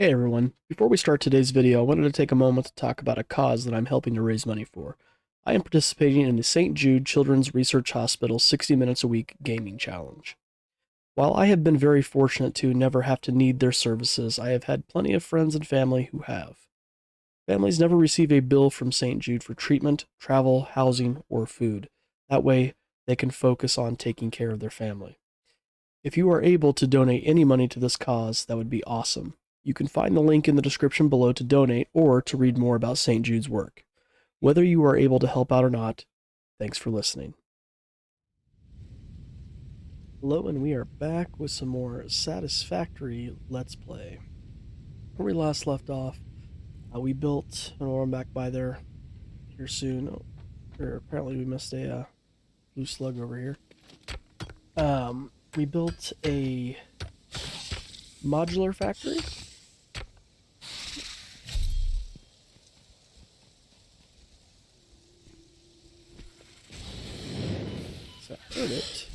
Hey everyone, before we start today's video, I wanted to take a moment to talk about a cause that I'm helping to raise money for. I am participating in the St. Jude Children's Research Hospital 60 Minutes a Week Gaming Challenge. While I have been very fortunate to never have to need their services, I have had plenty of friends and family who have. Families never receive a bill from St. Jude for treatment, travel, housing, or food. That way, they can focus on taking care of their family. If you are able to donate any money to this cause, that would be awesome. You can find the link in the description below to donate or to read more about St. Jude's work. Whether you are able to help out or not, thanks for listening. Hello, and we are back with some more Satisfactory Let's Play. Where we last left off, we built, and I'm back by there here soon. Apparently we missed a blue slug over here. We built a modular factory. So I heard it.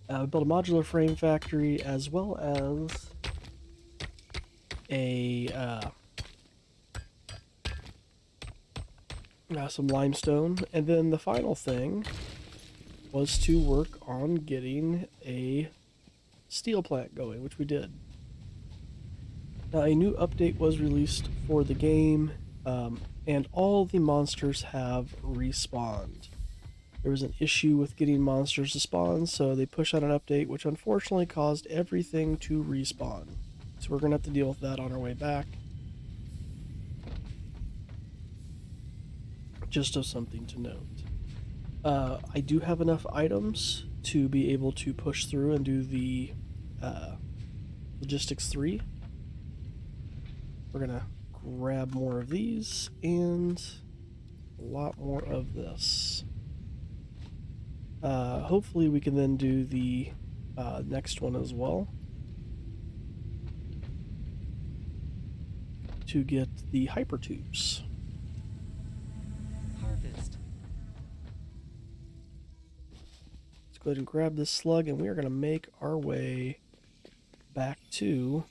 We built a modular frame factory as well as a some limestone, and then the final thing was to work on getting a steel plant going, which we did. Now, a new update was released for the game, and all the monsters have respawned. There was an issue with getting monsters to spawn, so they pushed out an update, which unfortunately caused everything to respawn. So we're going to have to deal with that on our way back. Just as something to note. I do have enough items to be able to push through and do the Logistics 3. We're going to grab more of these and a lot more of this. Hopefully we can then do the next one as well to get the hyper tubes. Harvest. Let's go ahead and grab this slug, and we are going to make our way back to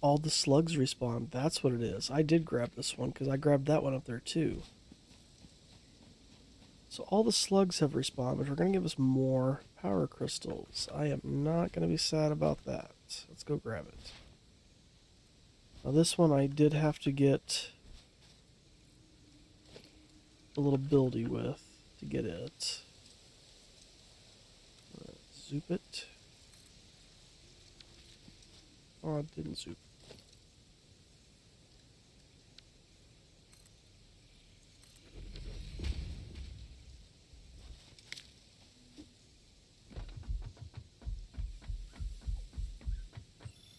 all the slugs respawn. That's what it is. I did grab this one because I grabbed that one up there too. So all the slugs have respawned, which are going to give us more power crystals. I am not going to be sad about that. Let's go grab it. Now this one I did have to get a little buildy with to get it. Zoop it. Oh, it didn't zoop.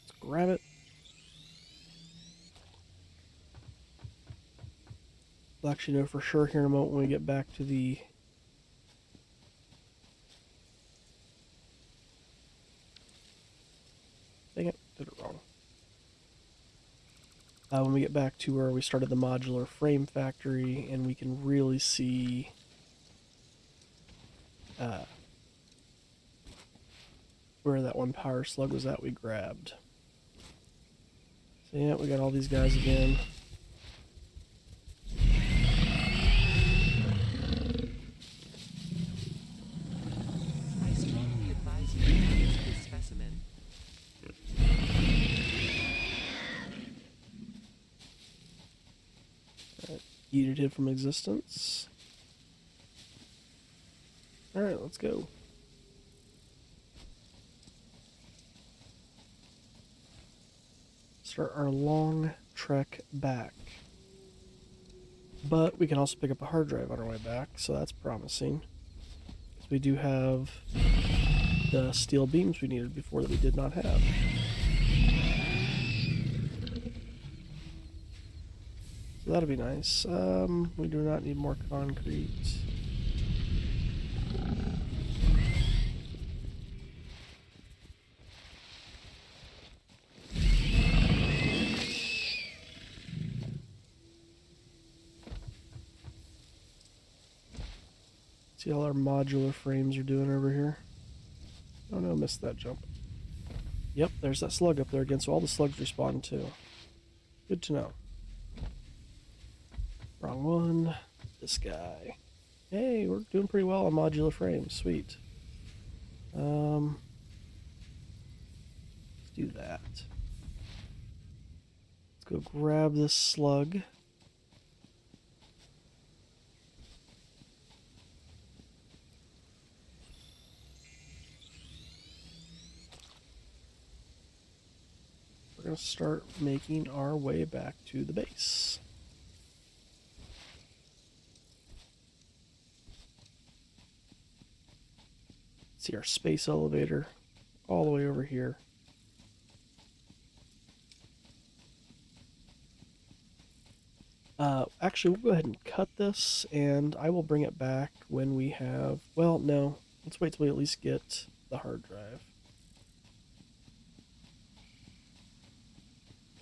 Let's grab it. We'll actually know for sure here in a moment when we get back to the dang it, did it wrong. When we get back to where we started the modular frame factory, and we can really see where that one power slug was at we grabbed. So yeah, we got all these guys again. I strongly advise you to use this specimen. Yeeted him from existence. Alright, let's go. Start our long trek back. But we can also pick up a hard drive on our way back, so that's promising. We do have the steel beams we needed before that we did not have. So that'll be nice. We do not need more concrete. See how our modular frames are doing over here? Oh no, missed that jump. Yep, there's that slug up there again, so all the slugs respawn too. Good to know. Wrong one. This guy. Hey, we're doing pretty well on modular frames. Sweet. Let's do that. Let's go grab this slug. We're going to start making our way back to the base. See our space elevator all the way over here. Actually, we'll go ahead and cut this, and I will bring it back when we have... Well, no. Let's wait till we at least get the hard drive.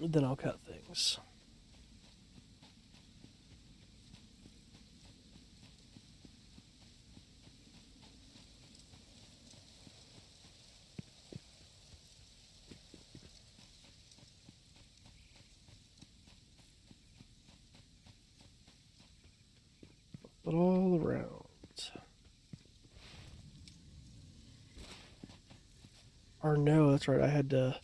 Then I'll cut things. But all around. Or no, that's right, I had to...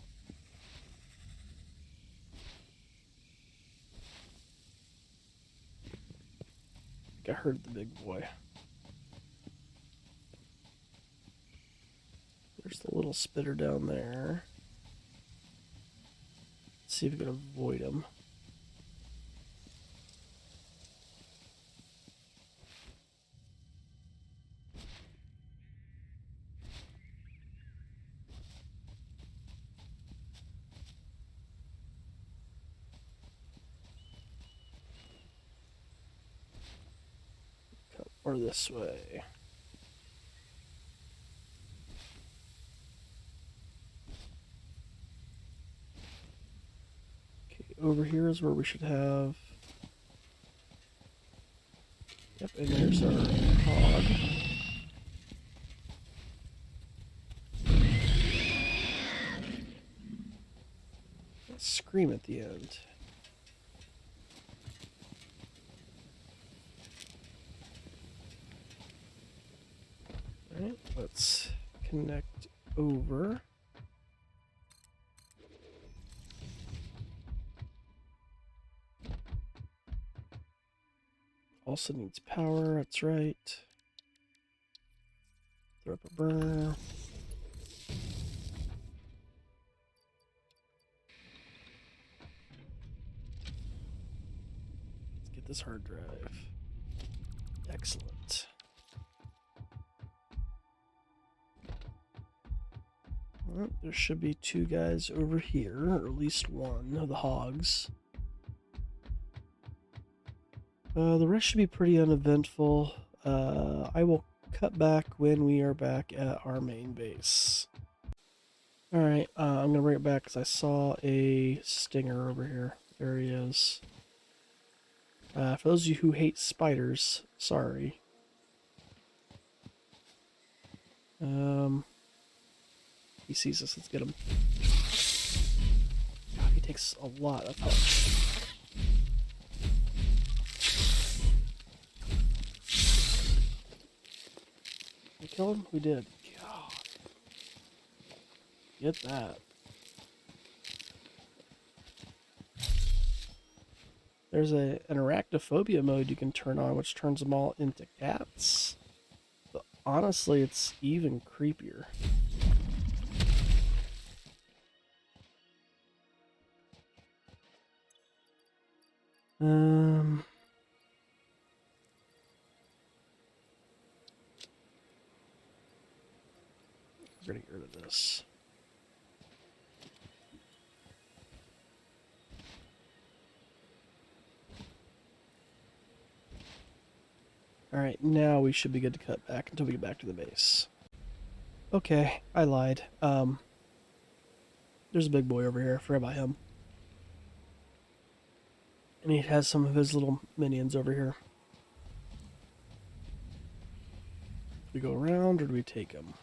I think I heard the big boy. There's the little spitter down there. Let's see if we can avoid him. Or this way. Okay, over here is where we should have... Yep, and there's our hog. Scream at the end. Alright, let's connect over. Also needs power, that's right. Throw up a burner. Let's get this hard drive. Excellent. Well, there should be two guys over here, or at least one of the hogs. The rest should be pretty uneventful. I will cut back when we are back at our main base. Alright, I'm going to bring it back because I saw a stinger over here. There he is. For those of you who hate spiders, sorry. He sees us, let's get him. God, he takes a lot of touch. We kill him? We did. God. Get that. There's an arachnophobia mode you can turn on, which turns them all into cats. But honestly, it's even creepier. We're gonna get rid of this. Alright, now we should be good to cut back until we get back to the base. Okay, I lied. There's a big boy over here. I forgot about him. And he has some of his little minions over here. we go around or do we take them?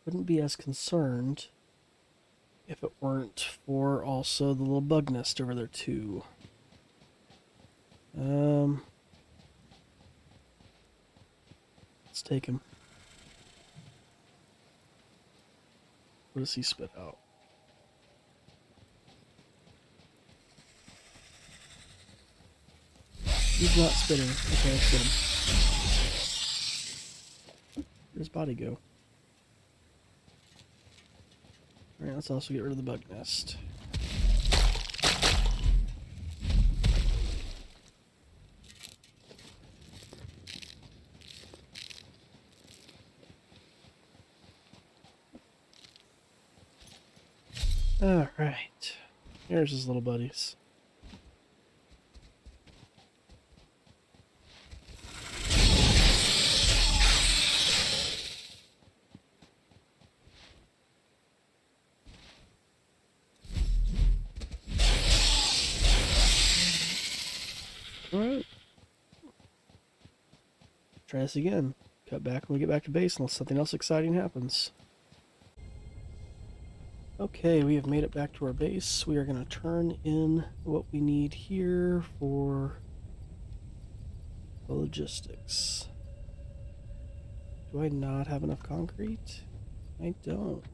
Wouldn't be as concerned if it weren't for also the little bug nest over there too. Let's take him. What does he spit out? He's not spitting. Okay, let's get him. Where'd his body go? Alright, let's also get rid of the bug nest. Alright. Here's his little buddies. Alright. Try this again. Cut back when we get back to base unless something else exciting happens. Okay, we have made it back to our base. We are going to turn in what we need here for the logistics. Do I not have enough concrete? I don't.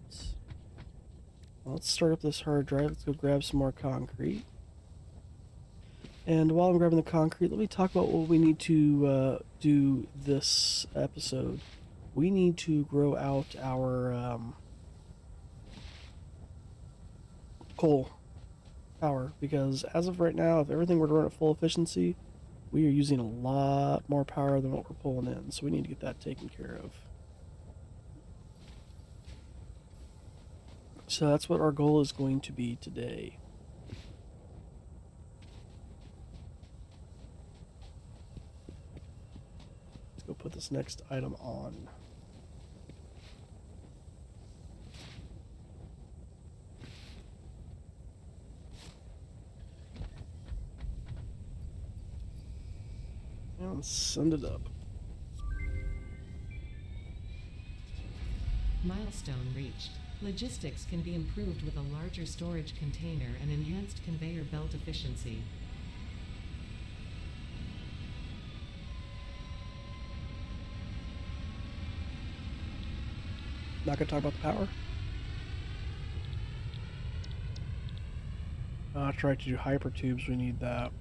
Well, let's start up this hard drive. Let's go grab some more concrete. And while I'm grabbing the concrete, let me talk about what we need to do this episode. We need to grow out our coal power, because as of right now, if everything were to run at full efficiency, we are using a lot more power than what we're pulling in, so we need to get that taken care of. So that's what our goal is going to be today. Let's go put this next item on. And send it up. Milestone reached. Logistics can be improved with a larger storage container and enhanced conveyor belt efficiency. Not gonna talk about the power. Try to do hyper tubes. We need that.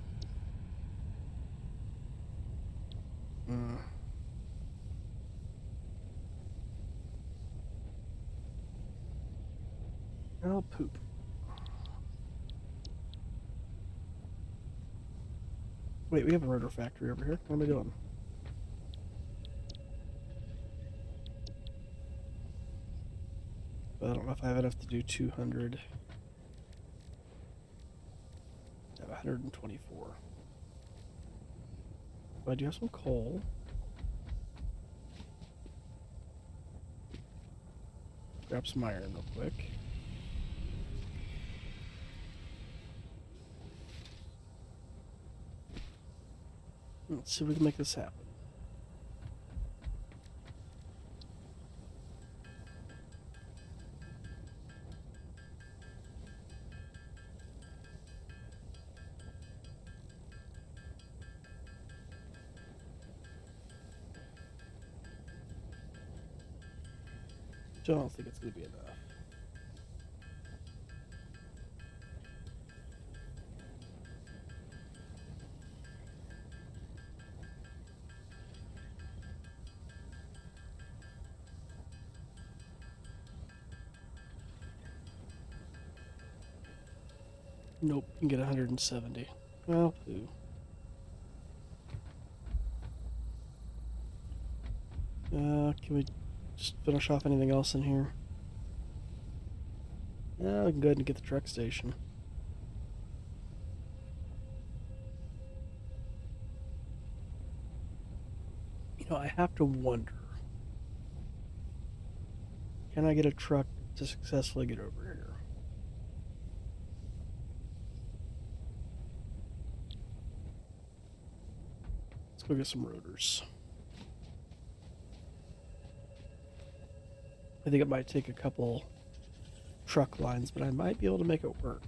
Oh, poop. Wait, we have a rotor factory over here. What am I doing? But I don't know if I have enough to do 200. I have 124. But I do have some coal. Grab some iron real quick. Let's see if we can make this happen. Don't think it's going to be enough. Nope, you can get 170. Well, poo. Can we just finish off anything else in here? Yeah, we can go ahead and get the truck station. You know, I have to wonder. Can I get a truck to successfully get over here? Let's go get some rotors. I think it might take a couple truck lines, but I might be able to make it work.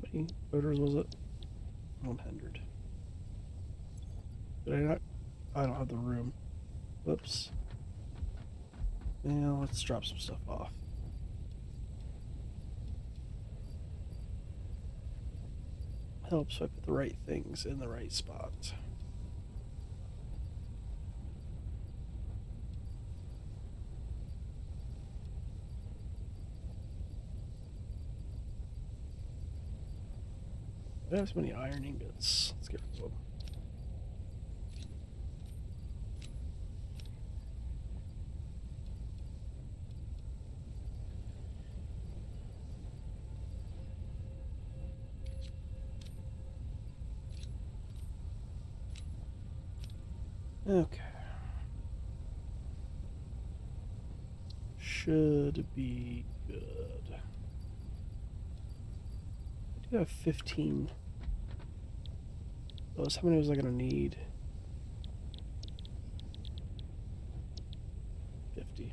How many rotors was it? 100. Did I not? I don't have the room. Whoops. Now let's drop some stuff off. Helps if I put the right things in the right spot. I have so many iron ingots. Let's get rid of them. Okay. Should be good. I do have 15. Those. How many was I going to need? 50.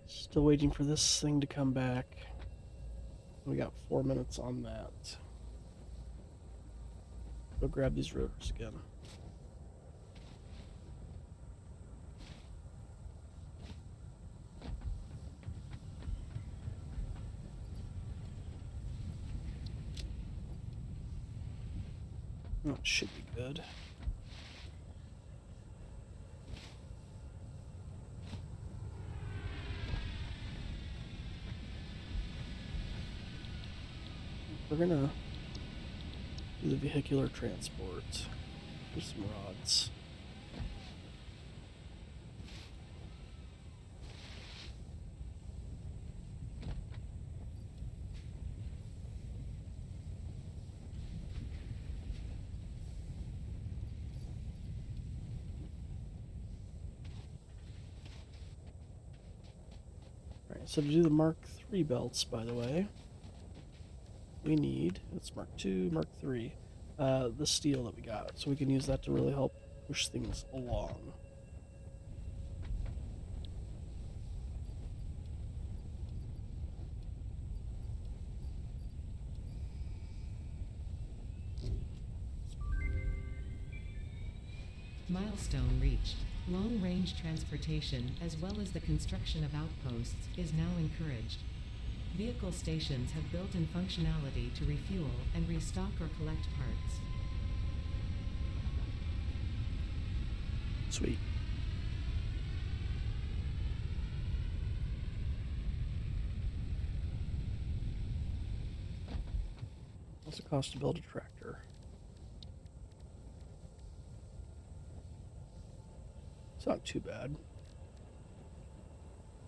Still waiting for this thing to come back. We got 4 minutes on that. Go grab these rotors again. Oh, it should be good. We're gonna do the vehicular transport. There's some rods. Alright, so to do the Mark III belts, by the way, we need, it's Mark II, Mark III, the steel that we got. So we can use that to really help push things along. Milestone reached. Long-range transportation, as well as the construction of outposts, is now encouraged. Vehicle stations have built-in functionality to refuel and restock or collect parts. Sweet. What's it cost to build a tractor? It's not too bad.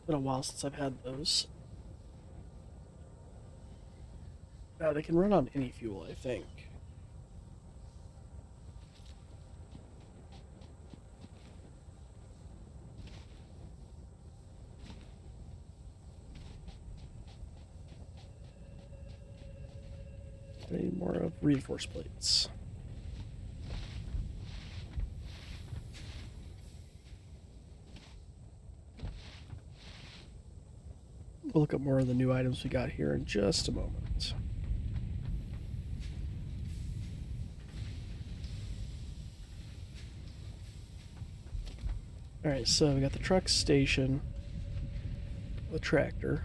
Been a while since I've had those. They can run on any fuel, I think. I need more of reinforced plates. We'll look at more of the new items we got here in just a moment. Alright, so we got the truck station, the tractor.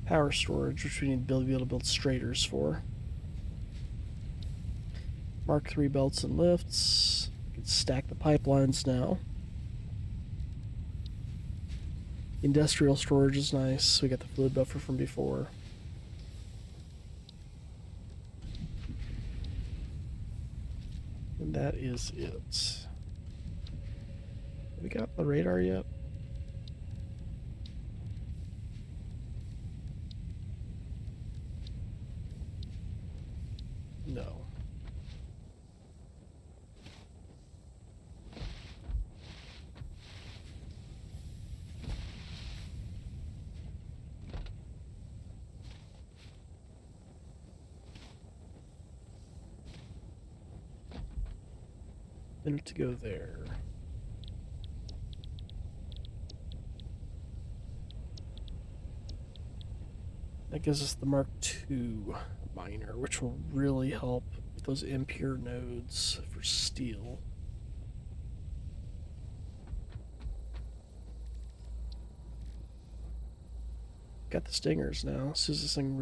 Power storage, which we need to be able to build straighters for. Mark III belts and lifts. We can stack the pipelines now. Industrial storage is nice. We got the fluid buffer from before. And that is it. Have we got the radar yet? No. Minute to go there. That gives us the Mark II miner, which will really help with those impure nodes for steel. Got the stingers now. As soon as this thing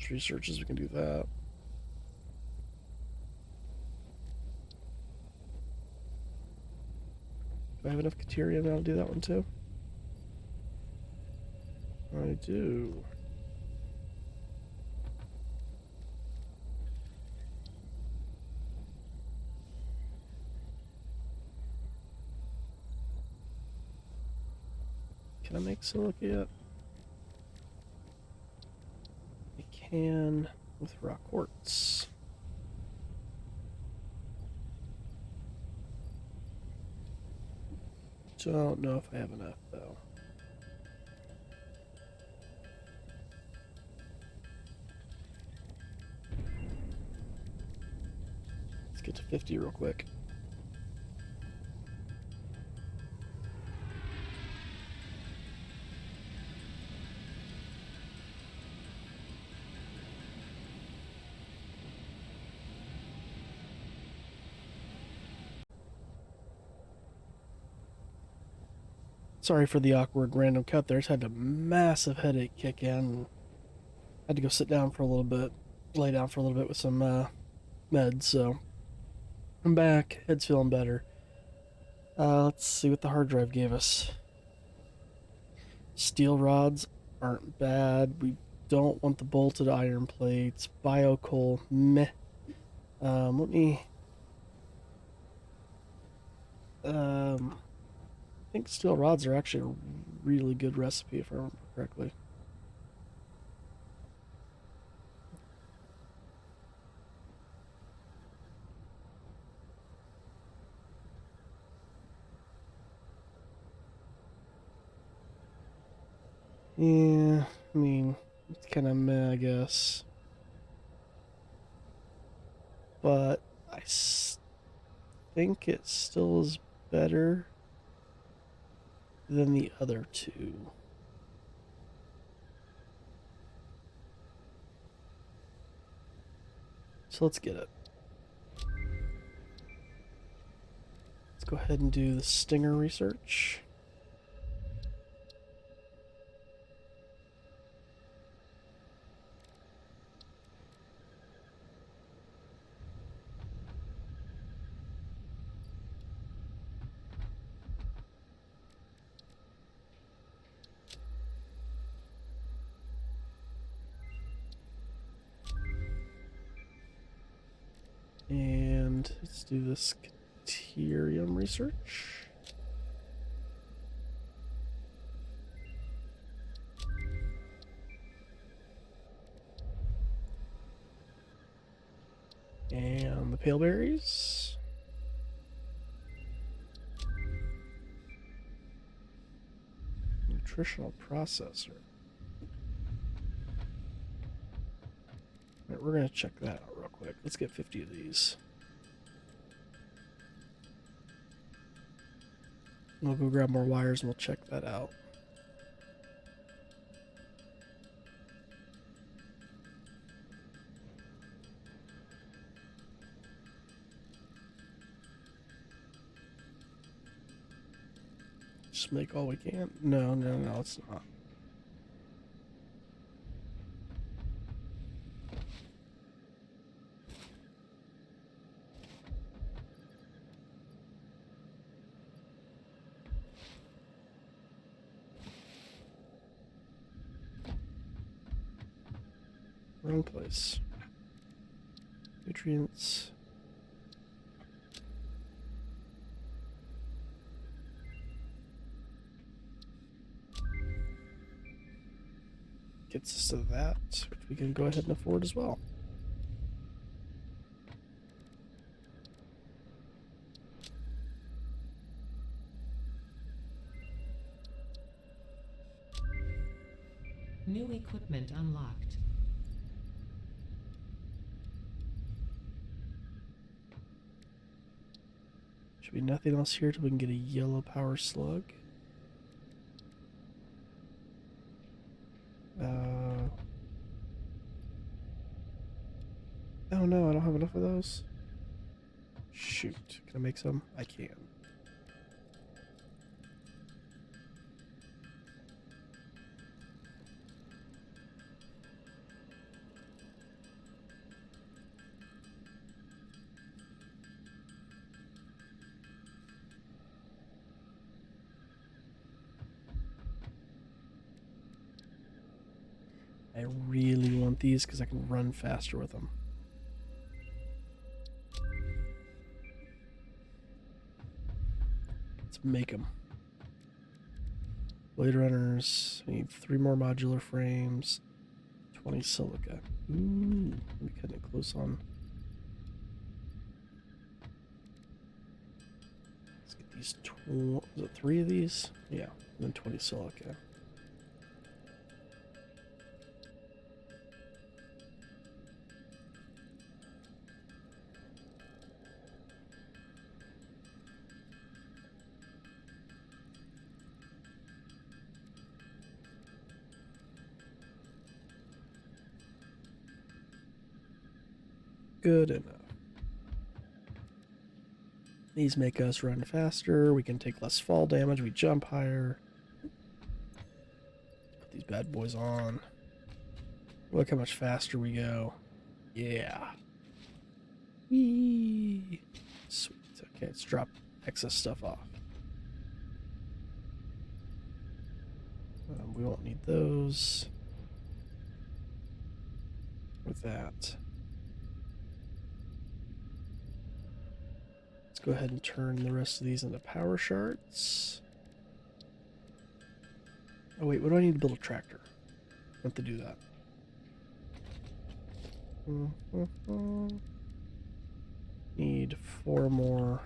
researches, we can do that. Do I have enough Caterium now to do that one too? I do. Can I make silica yet? I can with rock quartz. Don't know if I have enough though. Let's get to 50 real quick. Sorry for the awkward random cut there. Just had a massive headache kick in. Had to go sit down for a little bit, lay down for a little bit with some meds. So I'm back. Head's feeling better. Let's see what the hard drive gave us. Steel rods aren't bad. We don't want the bolted iron plates. Bio coal, meh. Let me. I think steel rods are actually a really good recipe if I remember correctly. Yeah, I mean, it's kind of meh, I guess. But I think it still is better than the other two. So let's get it. Let's go ahead and do the stinger research. And let's do this Caterium research. And the pale berries. Nutritional processor. Alright, we're gonna check that out real quick. Let's get 50 of these. We'll go grab more wires and we'll check that out. Just make all we can. No, it's not. Wrong place. Nutrients. Gets us to that, which we can go ahead and afford as well. New equipment unlocked. Should be nothing else here till we can get a yellow power slug. Oh no, I don't have enough of those. Shoot, can I make some? I can. I really want these because I can run faster with them. Let's make them. Blade runners. We need 3 more modular frames. 20 silica. Ooh, we cut it close on. Let's get these. Is it 3 of these? Yeah, and then 20 silica. Good enough. These make us run faster. We can take less fall damage. We jump higher. Put these bad boys on. Look how much faster we go. Yeah. Whee. Sweet. Okay, let's drop excess stuff off. We won't need those. With that. Let's go ahead and turn the rest of these into power shards. Oh wait, what do I need to build a tractor? I have to do that. Need 4 more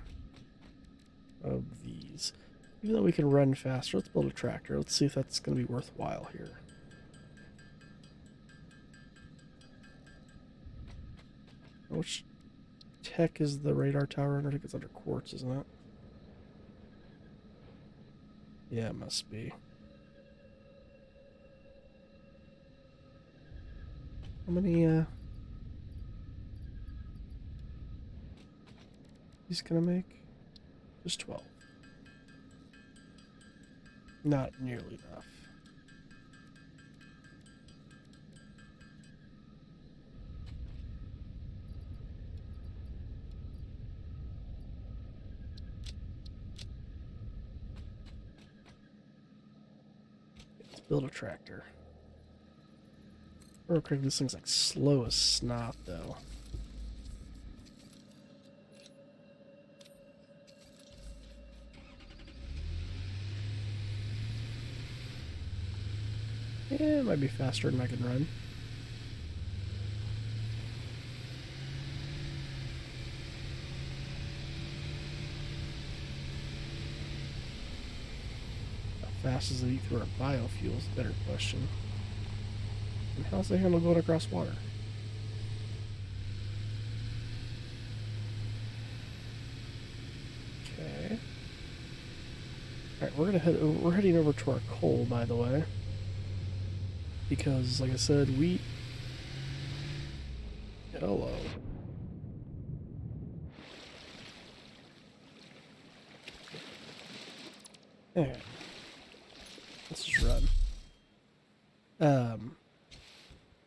of these. Even though we can run faster, let's build a tractor. Let's see if that's going to be worthwhile here. Which tech is the radar tower under? I think it's under quartz, isn't it? Yeah, it must be. How many, he's gonna make? Just 12. Not nearly enough. Let's build a tractor. Real quick, this thing's like slow as snot, though. Yeah, it might be faster than I can run. How fast does it eat through our biofuels? Is a better question. And how's the handle going across water? Okay. Alright, we're heading over to our coal, by the way. Because, like I said, hello. Alright. Let's just run.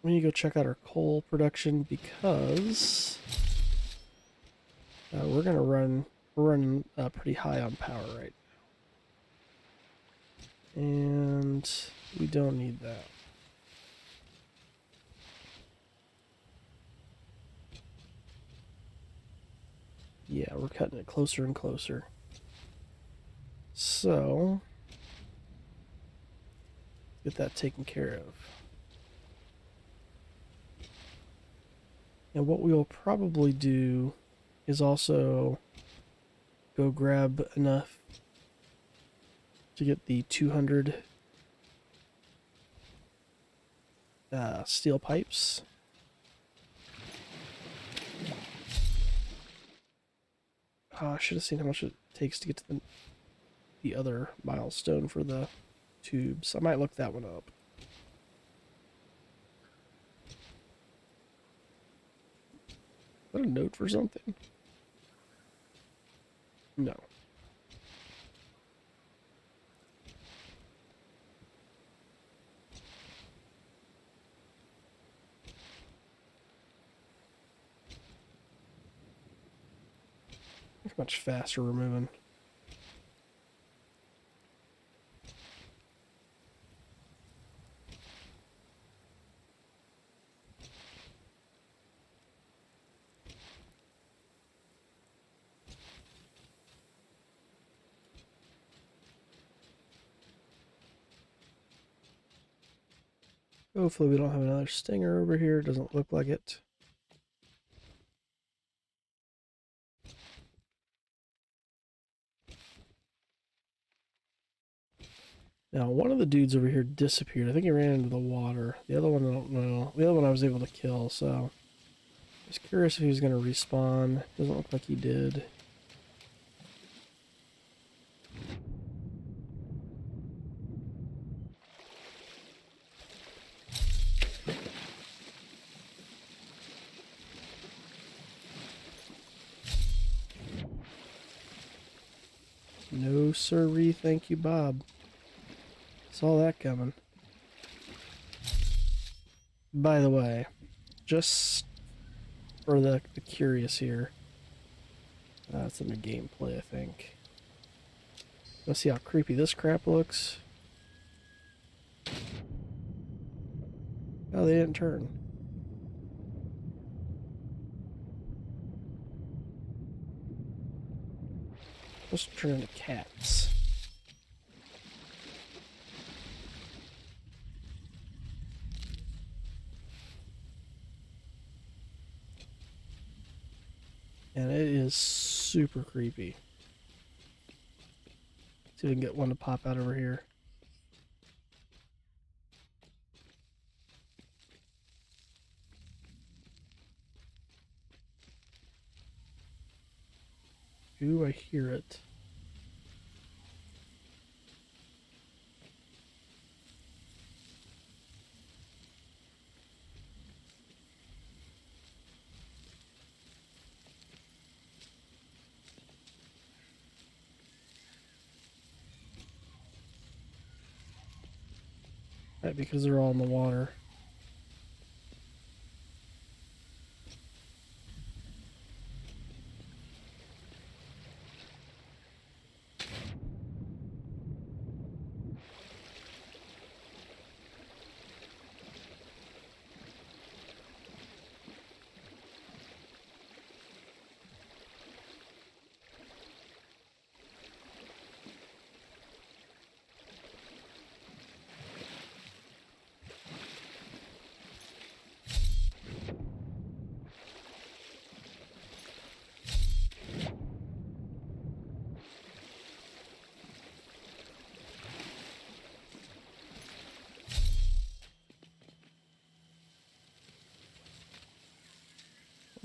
We need to go check out our coal production because we're running pretty high on power right now. And we don't need that. Yeah, we're cutting it closer and closer. So, get that taken care of. And what we will probably do is also go grab enough to get the 200 steel pipes. I should have seen how much it takes to get to the other milestone for the tubes. I might look that one up. Is that a note for something? No. It's much faster we're moving. Hopefully we don't have another stinger over here. Doesn't look like it. Now, one of the dudes over here disappeared. I think he ran into the water. The other one, I don't know. The other one I was able to kill, so... I was curious if he was going to respawn. Doesn't look like he did. No sirree, thank you, Bob. Saw that coming. By the way, just for the curious here, it's in the gameplay, I think. Let's see how creepy this crap looks. Oh, they didn't turn. Let's turn into cats. And it is super creepy. See if we can get one to pop out over here. Ooh, I hear it. Right, because they're all in the water.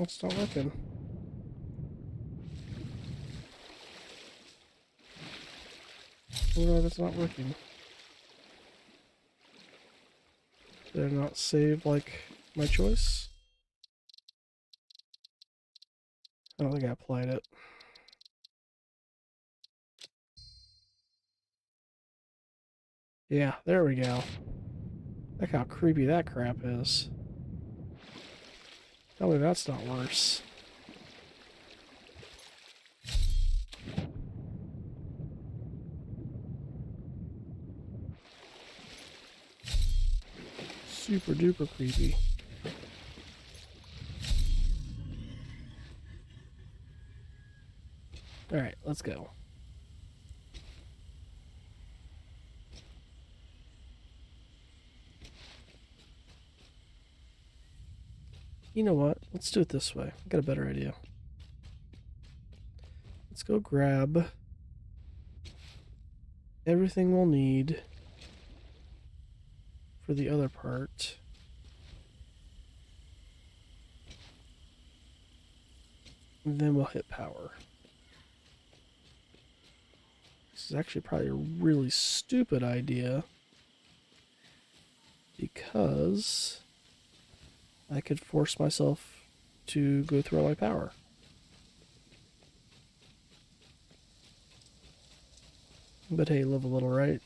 Oh, it's not working. No, that's not working. Did I not save, like, my choice? I don't think I applied it. Yeah, there we go. Look how creepy that crap is. Tell me that's not worse. Super duper creepy. Alright, let's go. You know what? Let's do it this way. I got a better idea. Let's go grab everything we'll need for the other part. And then we'll hit power. This is actually probably a really stupid idea because I could force myself to go through all my power. But hey, live a little, right?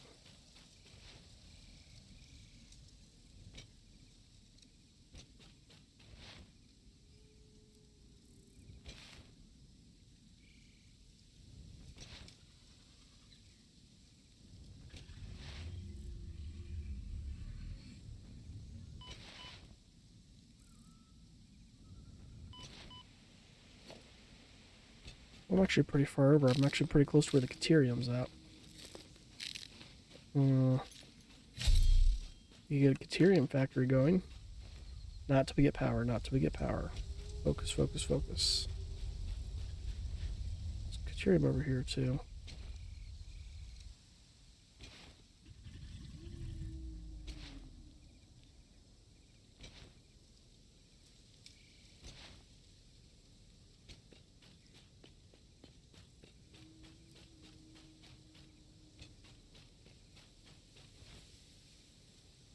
I'm actually pretty far over. I'm actually pretty close to where the Caterium's at. You get a Caterium factory going. Not till we get power, not till we get power. Focus, focus, focus. There's Caterium over here too.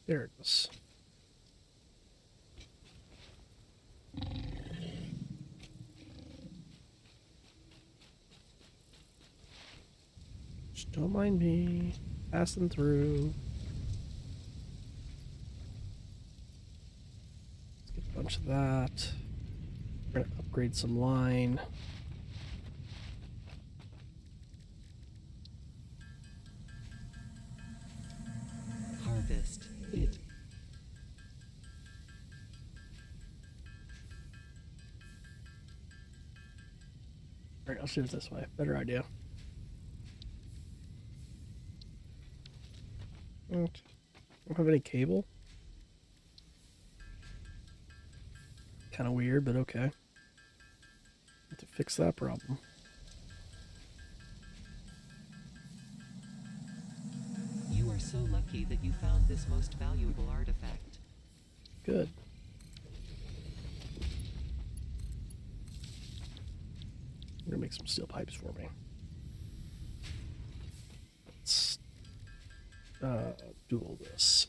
There it is. Just don't mind me. Passing through. Let's get a bunch of that. We're gonna upgrade some line. Harvest. It. Alright, I'll shoot it this way. Better idea. What? I don't have any cable? Kind of weird, but okay. Have to fix that problem. You are so lucky that you found this most valuable artifact. Good. I'm gonna make some steel pipes for me. Let's do all this.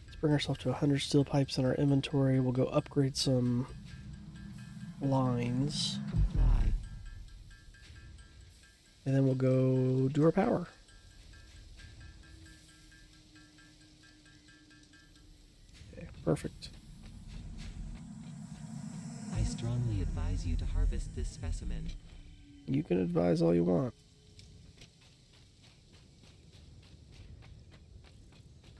Let's bring ourselves to 100 steel pipes in our inventory. We'll go upgrade some lines. Comply. And then we'll go do our power. Okay, perfect. I strongly advise you to harvest this specimen. You can advise all you want.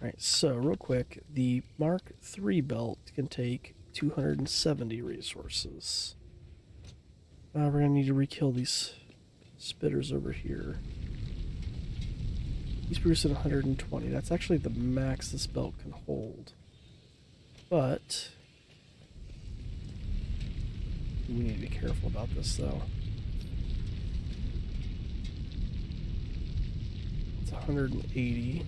Alright, so real quick, the Mark III belt can take 270 resources. We're gonna need to re-kill these spitters over here. He's producing 120. That's actually the max this belt can hold. But we need to be careful about this, though. It's 180.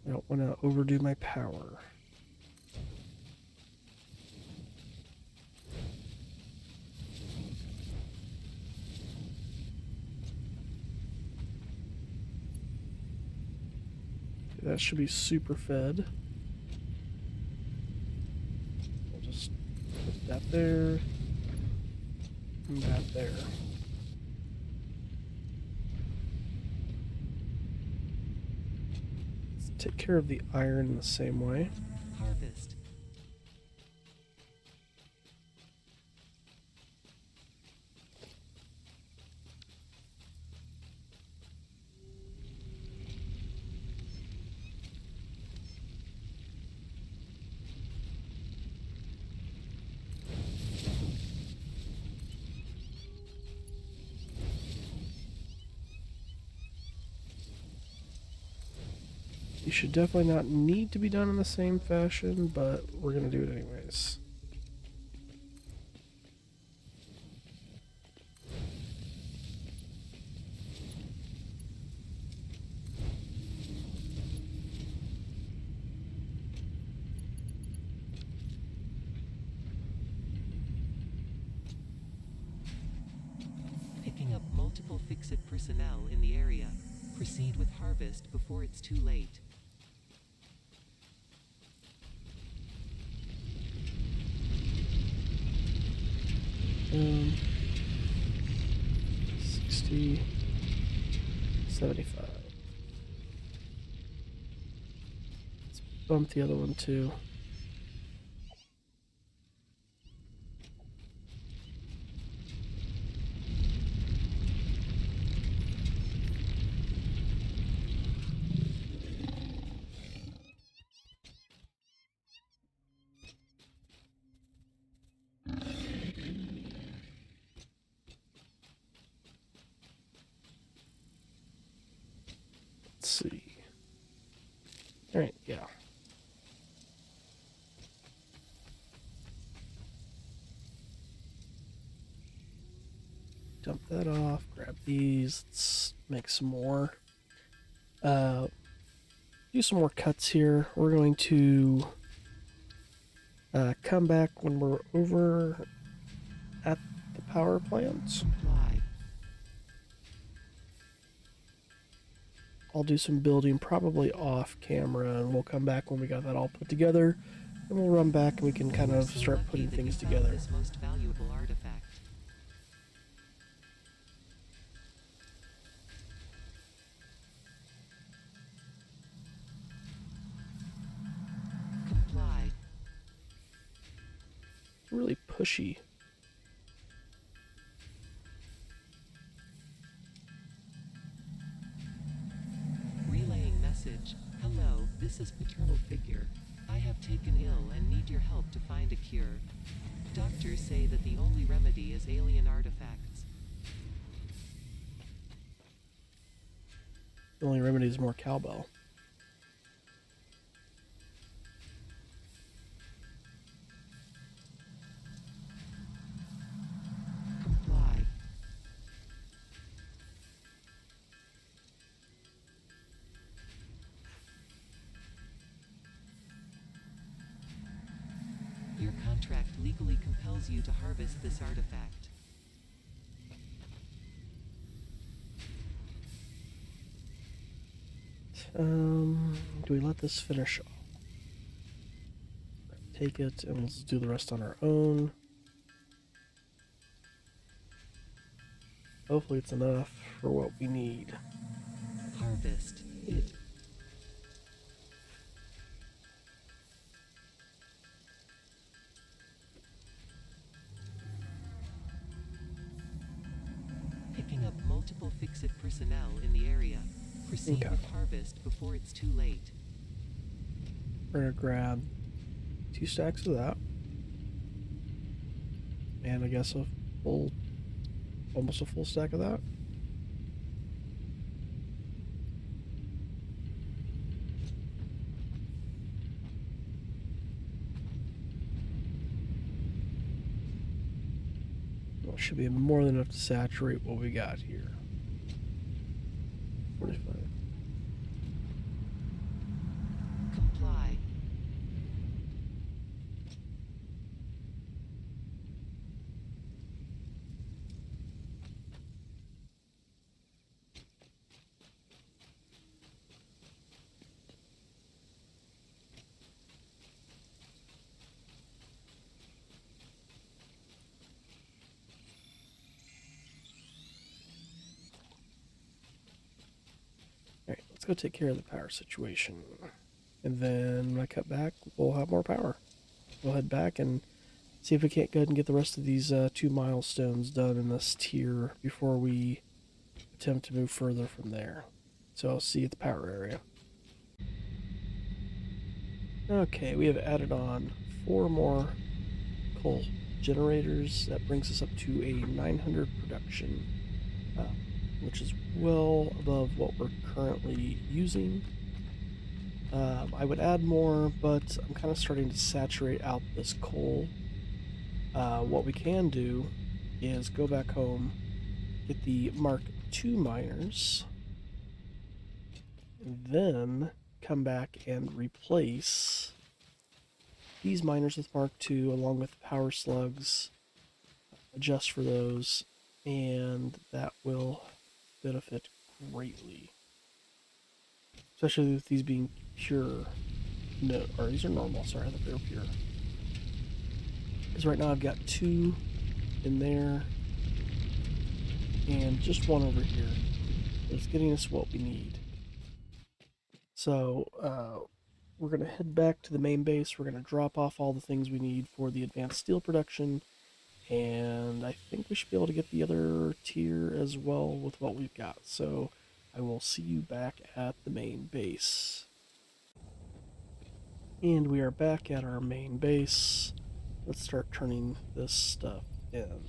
I don't want to overdo my power. That should be super fed. We'll just put that there and that there. Let's take care of the iron in the same way. Harvest. These should definitely not need to be done in the same fashion, but we're going to do it anyways. Picking up multiple fix-it personnel in the area. Proceed with harvest before it's too late. Um, 60, 75. Let's bump the other one too. Let's see. All right, yeah. Dump that off, grab these, let's make some more. Do some more cuts here. We're going to come back when we're over at the power plant. Comply. I'll do some building probably off camera, and we'll come back when we got that all put together, and we'll run back and we can kind of start putting things together. This most valuable artifact. Comply. Really pushy. Relaying message. Hello, this is paternal figure. I have taken ill and need your help to find a cure. Doctors say that the only remedy is alien artifacts. The only remedy is more cowbell. Comply. Your contract legally compels you to harvest this artifact. Do we let this finish off? Take it and let's do the rest on our own. Hopefully it's enough for what we need. Harvest it. Picking up multiple fix-it personnel in the area. Proceed Okay. with harvest before it's too late. We're gonna grab 2 stacks of that. And I guess almost a full stack of that. Well, should be more than enough to saturate what we got here. 45. Comply. Alright, let's go take care of the power situation. And then when I cut back, we'll have more power. We'll head back and see if we can't go ahead and get the rest of these 2 milestones done in this tier before we attempt to move further from there. So I'll see you at the power area. Okay, we have added on 4 more coal generators. That brings us up to a 900 production, which is well above what we're currently using. I would add more, but I'm kind of starting to saturate out this coal. What we can do is go back home, get the Mark II miners, and then come back and replace these miners with Mark II along with power slugs, adjust for those, and that will benefit greatly. Especially with these being pure. No, or these are normal, sorry, I thought they were pure. Because right now I've got 2 in there and just 1 over here. It's getting us what we need. So we're going to head back to the main base. We're going to drop off all the things we need for the advanced steel production. And I think we should be able to get the other tier as well with what we've got. So I will see you back at the main base. And we are back at our main base. Let's start turning this stuff in.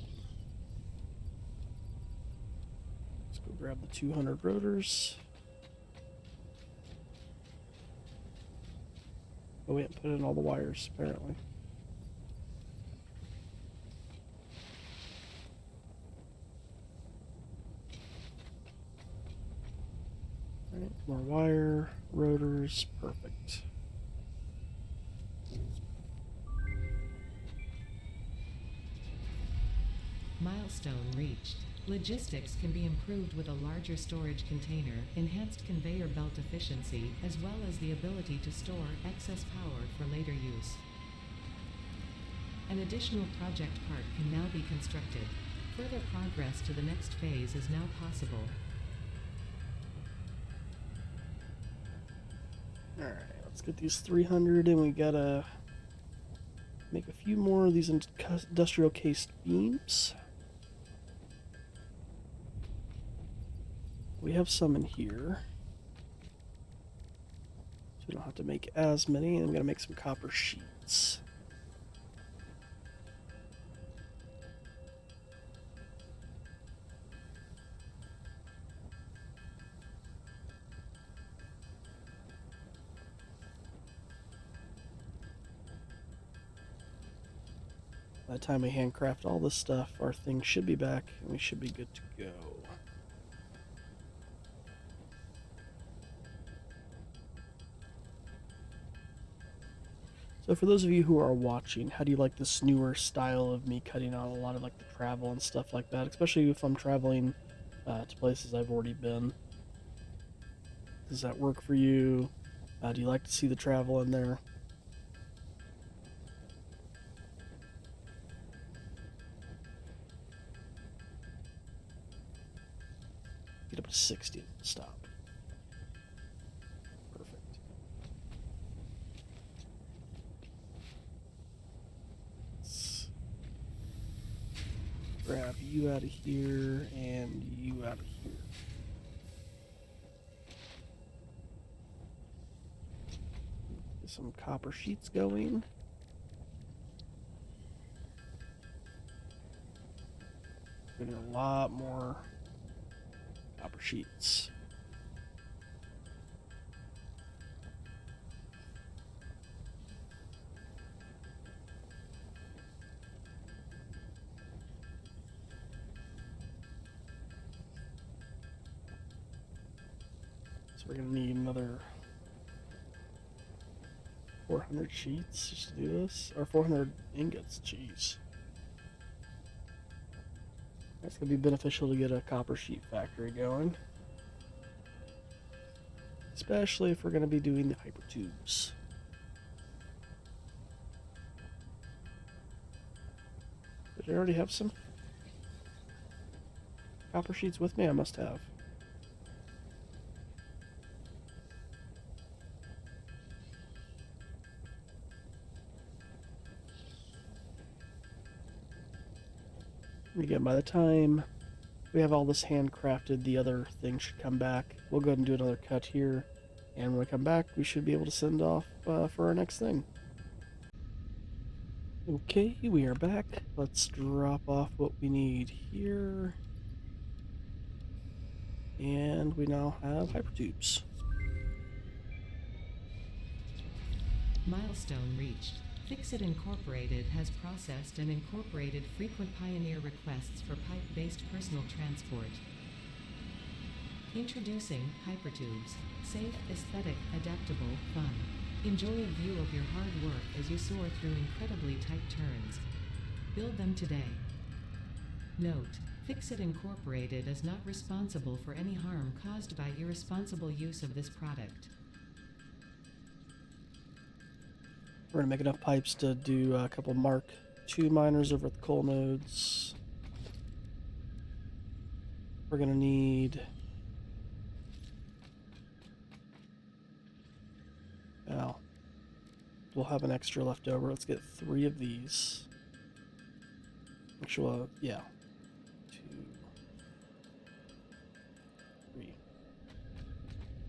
Let's go grab the 200 rotors. Oh, we haven't put in all the wires, apparently. Alright, more wire, rotors, perfect. Milestone reached. Logistics can be improved with a larger storage container, enhanced conveyor belt efficiency, as well as the ability to store excess power for later use. An additional project part can now be constructed. Further progress to the next phase is now possible. Alright, let's get these 300 and we gotta make a few more of these industrial cased beams. We have some in here. So we don't have to make as many, and I'm gonna make some copper sheets. By the time we handcraft all this stuff, our thing should be back, and we should be good to go. So for those of you who are watching, how do you like this newer style of me cutting out a lot of like the travel and stuff like that, especially if I'm traveling to places I've already been? Does that work for you? Do you like to see the travel in there? Get up to 60. Stop. Perfect. Let's grab you out of here and you out of here. Get some copper sheets going. Getting a lot more copper sheets. So we're gonna need another 400 sheets just to do this, or 400 ingots. Jeez, that's gonna be beneficial to get a copper sheet factory going, especially if we're gonna be doing the hyper tubes. Did I already have some copper sheets with me? I must have. Again, by the time we have all this handcrafted, the other thing should come back. We'll go ahead and do another cut here, and when we come back, we should be able to send off for our next thing. Okay, we are back. Let's drop off what we need here. And we now have hypertubes. Milestone reached. Fixit Incorporated has processed and incorporated frequent Pioneer requests for pipe-based personal transport. Introducing Hypertubes. Safe, aesthetic, adaptable, fun. Enjoy a view of your hard work as you soar through incredibly tight turns. Build them today. Note: Fixit Incorporated is not responsible for any harm caused by irresponsible use of this product. We're going to make enough pipes to do a couple Mark II miners over at the coal nodes. We're going to need... Well, we'll have an extra left over. Let's get 3 of these. Actually, yeah. 2, 3.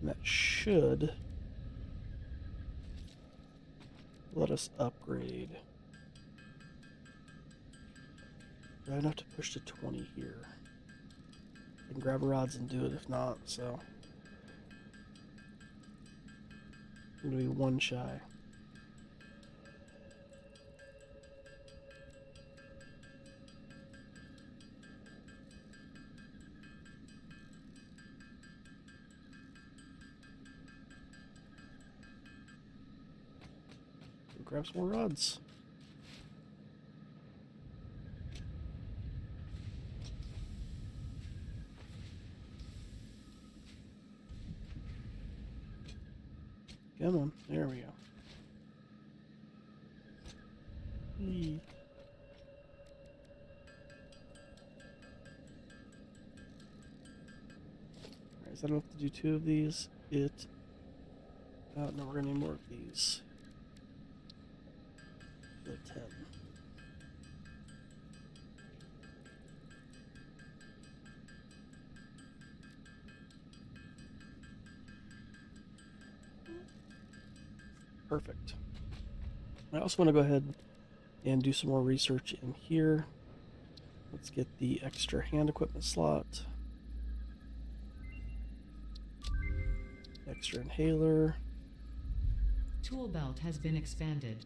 And that should let us upgrade. Do I have to push to 20 here? I can grab rods and do it if not, so I'm gonna be 1 shy. Grab some more rods. Come on, there we go. Eee. Alright, is that enough to do 2 of these? No, we're gonna need more of these. 10. Perfect. I also want to go ahead and do some more research in here. Let's get the extra hand equipment slot. Extra inhaler. Tool belt has been expanded.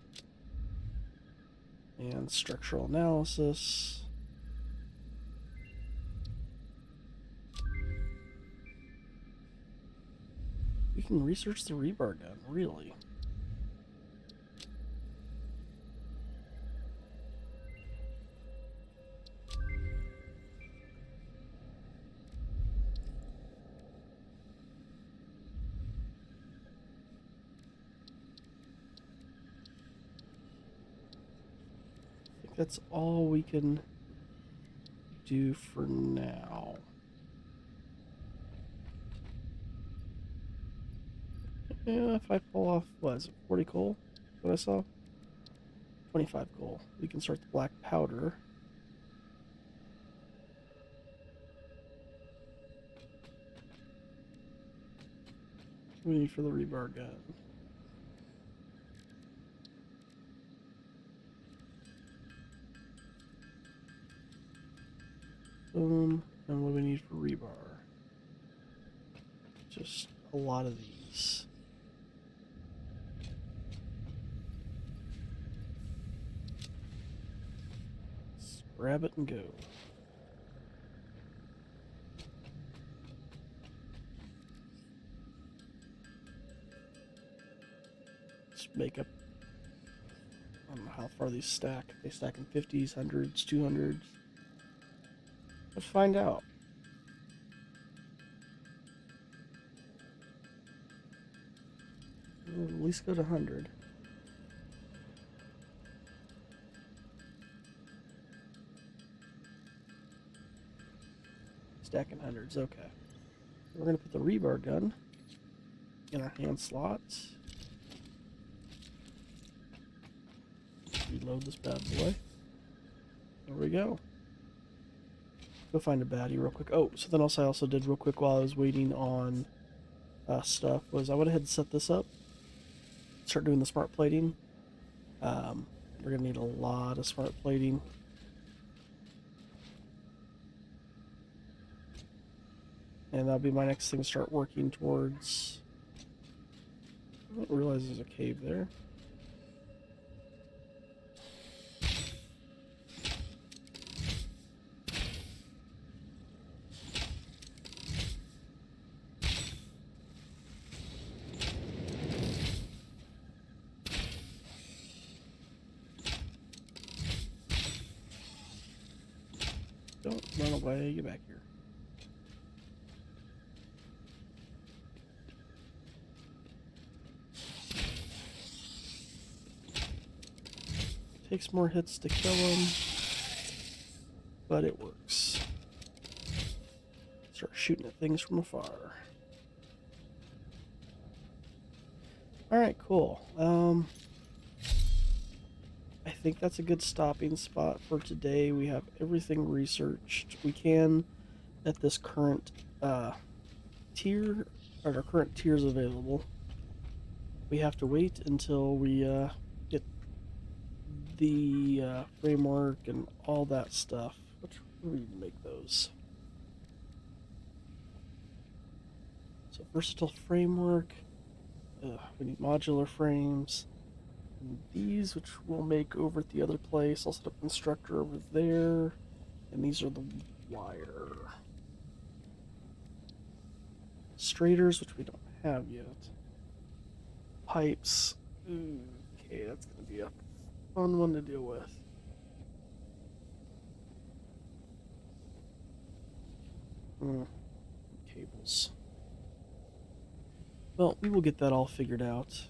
And structural analysis. We can research the rebar gun, really. That's all we can do for now. Yeah, if I pull off, what is it, 40 coal? What I saw? 25 coal. We can start the black powder. What do we need for the rebar gun? Boom. And what do we need for rebar? Just a lot of these. Let's grab it and go. Let's make up. I don't know how far these stack. They stack in 50s, 100s, 200s. Let's find out. We'll at least go to 100. Stacking hundreds, okay. We're going to put the rebar gun in our hand slots. Reload this bad boy. There we go. Go find a baddie real quick. Oh, something else I also did real quick while I was waiting on stuff was I went ahead and set this up. Start doing the smart plating. We're going to need a lot of smart plating. And that'll be my next thing to start working towards. I didn't realize there's a cave there. don't run away. Get back here. Takes more hits to kill him, but it works. Start shooting at things from afar. Alright, cool. I think that's a good stopping spot for today. We have everything researched. We can, at this current tier, or our current tiers available, we have to wait until we get the framework and all that stuff. Which we need to make those. So versatile framework. We need modular frames. And these, which we'll make over at the other place. I'll set up instructor over there. And these are the wire. Straighters, which we don't have yet. Pipes. Okay, that's going to be a fun one to deal with. Cables. Well, we will get that all figured out.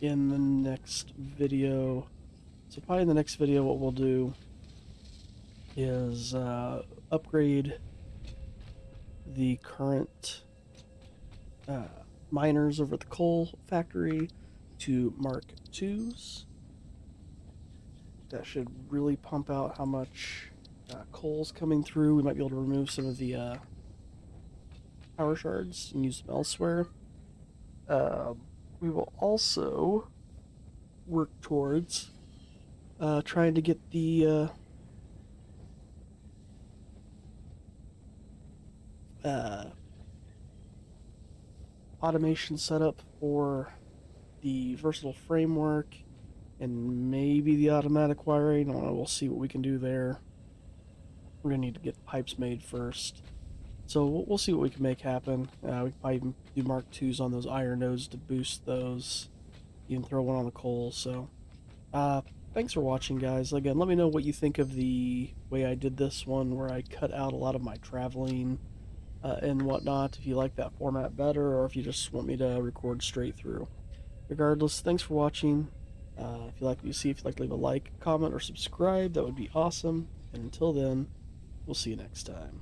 In the next video. So probably in the next video what we'll do is upgrade the current miners over at the coal factory to Mark IIs. That should really pump out how much coal's coming through. We might be able to remove some of the power shards and use them elsewhere. We will also work towards trying to get the automation set up for the versatile framework and maybe the automatic wiring. I don't know, we'll see what we can do there. We're gonna need to get the pipes made first. So we'll see what we can make happen. We can probably even do Mark IIs on those iron nodes to boost those. Even throw one on the coal. So, thanks for watching, guys. Again, let me know what you think of the way I did this one, where I cut out a lot of my traveling and whatnot. If you like that format better, or if you just want me to record straight through. Regardless, thanks for watching. If you like what you see, if you'd like to leave a like, comment, or subscribe, that would be awesome. And until then, we'll see you next time.